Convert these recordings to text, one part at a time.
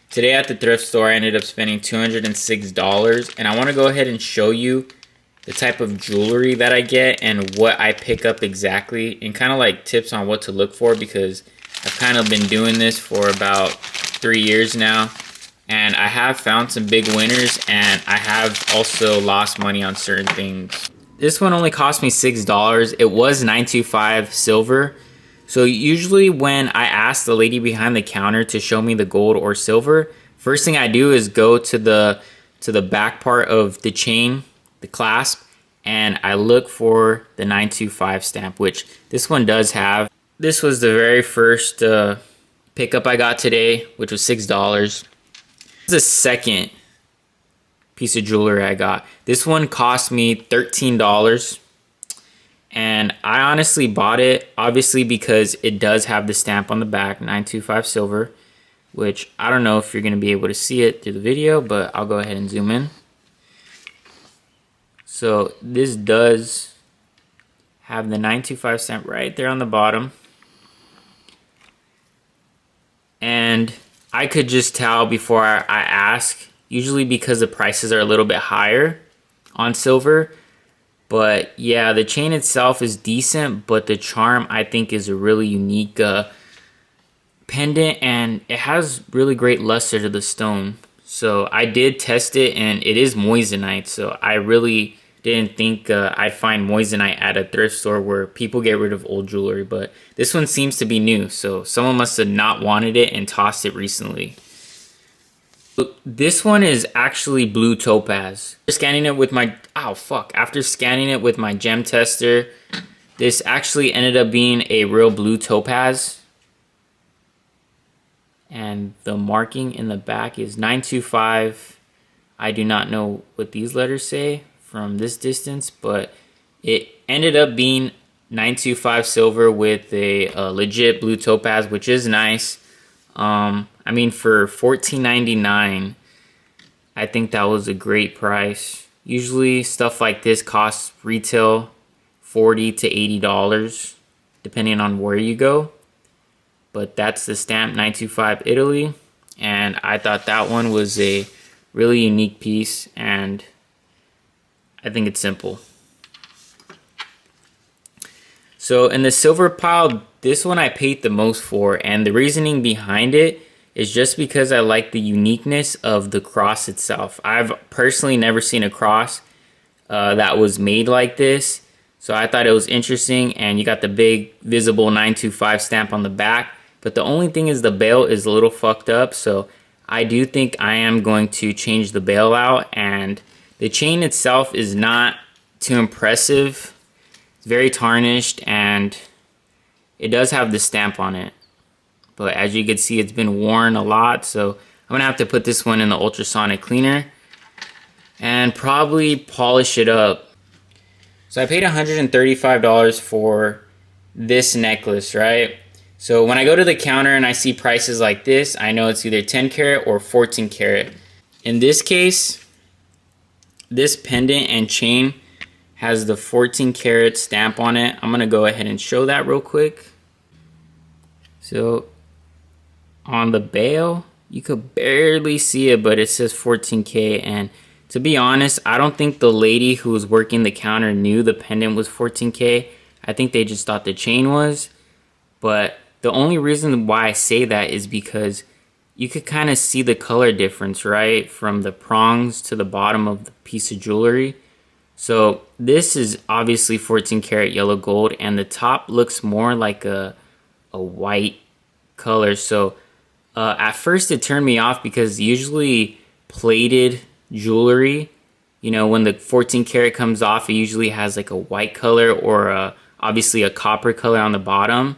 Today at the thrift store, I ended up spending $206, and I want to go ahead and show you the type of jewelry that I get and what I pick up exactly, and kind of like tips on what to look for, because I've kind of been doing this for about 3 years now, and I have found some big winners, and I have also lost money on certain things. This one only cost me $6. It was $925 silver. So usually when I ask the lady behind the counter to show me the gold or silver, first thing I do is go to the back part of the chain, the clasp, and I look for the 925 stamp, which this one does have. This was the very first pickup I got today, which was $6. This is the second piece of jewelry I got. This one cost me $13. And I honestly bought it, obviously, because it does have the stamp on the back, 925 silver, which I don't know if you're going to be able to see it through the video, but I'll go ahead and zoom in. So this does have the 925 stamp right there on the bottom. And I could just tell before I ask, usually because the prices are a little bit higher on silver. But yeah, the chain itself is decent, but the charm I think is a really unique pendant, and it has really great luster to the stone. So I did test it, and it is moissanite, so I really didn't think I'd find moissanite at a thrift store where people get rid of old jewelry, but this one seems to be new, so someone must have not wanted it and tossed it recently. This one is actually blue topaz. Scanning it with my after scanning it with my gem tester, this actually ended up being a real blue topaz. And the marking in the back is 925. I do not know what these letters say from this distance, but it ended up being 925 silver with a legit blue topaz, which is nice. I mean, for $14.99, I think that was a great price. Usually stuff like this costs retail $40 to $80, depending on where you go. But that's the stamp, 925 Italy. And I thought that one was a really unique piece, and I think it's simple. So in the silver pile, this one I paid the most for, and the reasoning behind it is just because I like the uniqueness of the cross itself. I've personally never seen a cross that was made like this, so I thought it was interesting. And you got the big visible 925 stamp on the back, but the only thing is the bail is a little fucked up, so I do think I am going to change the bail out. And the chain itself is not too impressive. It's very tarnished, and it does have the stamp on it. But as you can see, it's been worn a lot, so I'm gonna have to put this one in the ultrasonic cleaner and probably polish it up. So I paid $135 for this necklace, right? So when I go to the counter and I see prices like this, I know it's either 10 karat or 14 karat. In this case, this pendant and chain has the 14 karat stamp on it. I'm gonna go ahead and show that real quick. So on the bail, you could barely see it, but it says 14K. And to be honest, I don't think the lady who was working the counter knew the pendant was 14K. I think they just thought the chain was. But the only reason why I say that is because you could kind of see the color difference, right? From the prongs to the bottom of the piece of jewelry. So this is obviously 14 karat yellow gold, and the top looks more like a white color. So at first it turned me off, because usually plated jewelry, you know, when the 14 karat comes off, it usually has like a white color or obviously a copper color on the bottom.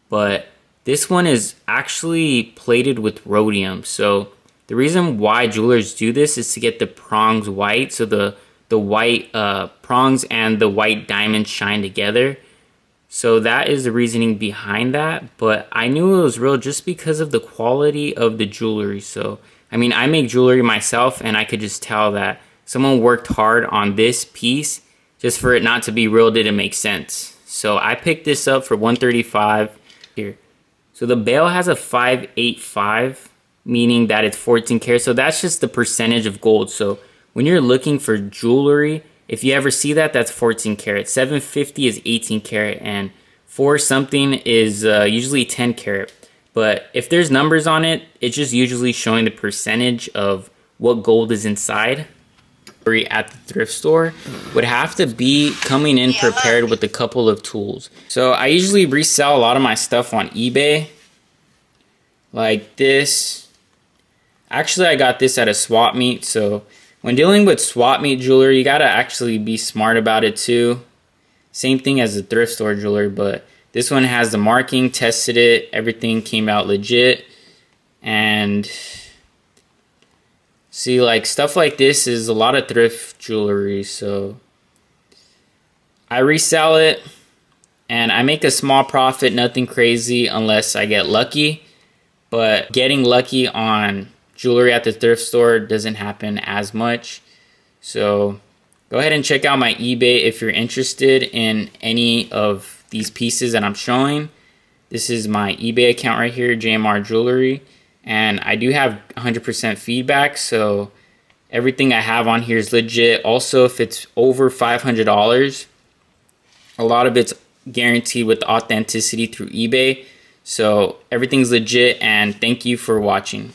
But this one is actually plated with rhodium. So the reason why jewelers do this is to get the prongs white, so the white prongs and the white diamonds shine together. So that is the reasoning behind that, but I knew it was real just because of the quality of the jewelry. So, I mean, I make jewelry myself, and I could just tell that someone worked hard on this piece. Just for it not to be real didn't make sense. So I picked this up for $135 here. So the bail has a 585 meaning that it's 14 karat. So that's just the percentage of gold. So when you're looking for jewelry, if you ever see that, that's 14 karat. 750 is 18 karat, and 4 something is usually 10 karat. But if there's numbers on it, it's just usually showing the percentage of what gold is inside. At the thrift store would have to be coming in prepared with a couple of tools. So I usually resell a lot of my stuff on eBay, like this. Actually, I got this at a swap meet. So when dealing with swap meet jewelry, you gotta actually be smart about it too. Same thing as the thrift store jewelry, but this one has the marking, tested it, everything came out legit. And see, like stuff like this is a lot of thrift jewelry, so I resell it and I make a small profit, nothing crazy unless I get lucky. But getting lucky on jewelry at the thrift store doesn't happen as much. So go ahead and check out my eBay if you're interested in any of these pieces that I'm showing. This is my eBay account right here, JMR Jewelry. And I do have 100% feedback, so everything I have on here is legit. Also, if it's over $500, a lot of it's guaranteed with authenticity through eBay. So everything's legit, and thank you for watching.